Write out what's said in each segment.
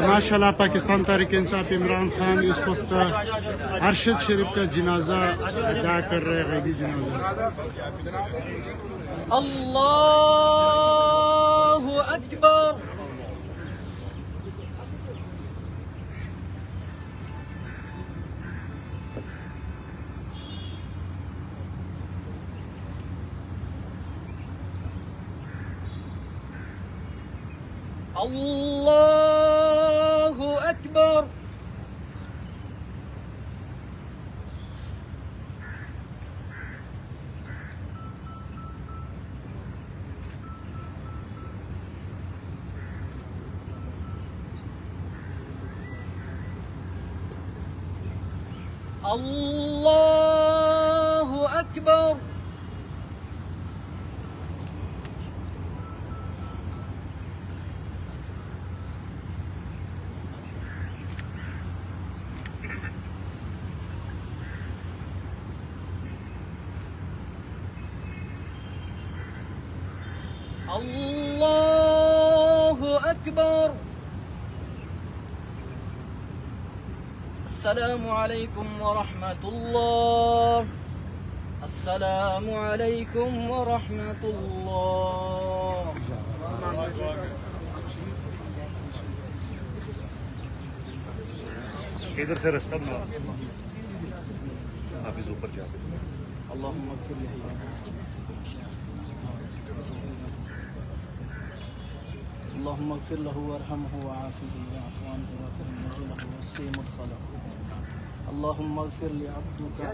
माशाल्लाह पाकिस्तान तहरीक इंसाफ इमरान खान इस वक्त अरशद शरीफ का जनाजा अदा कर रहे हैं। गैबी जनाजा। अल्लाहु अकबर। अल्लाहु अकबर। अल्लाहु अकबर। अल्लाहु अकबर। अस्सलामु अलैकुम व रहमतुल्लाह। अस्सलामु अलैकुम व रहमतुल्लाह। इधर से रास्ता बना आप इस ऊपर जाते अल्लाहुम्मा इग़फिर लहू अल्लाहुम्मा इग़फिर लहू वरहमहू वआफ़िही वअफ़ु अन्हु वअकरिम नुज़ुलहू वस्सी मुदख़लहू। अल्लाहुम्मा इग़फिर लिअब्दिका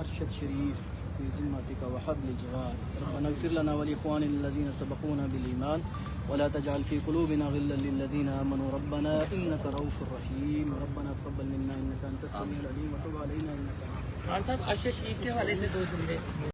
अरशद शरीफ फ़ी ज़िम्मतिका व हब्ल जवार। रब्बना इग़फिर लना व लिइख़वानिना अल्लज़ीना सबक़ूना बिल ईमान व ला तजअल फ़ी क़ुलूबिना ग़िल्लन लिल्लज़ीना आमनू रब्बना इन्नका रऊफ़ुर रहीम। रब्बना तक़ब्बल मिन्ना इन्नका अंतस समीउल अलीम व तुब अलैना इन्नका। खान साहब अरशद शरीफ के हवाले से दो जुमले।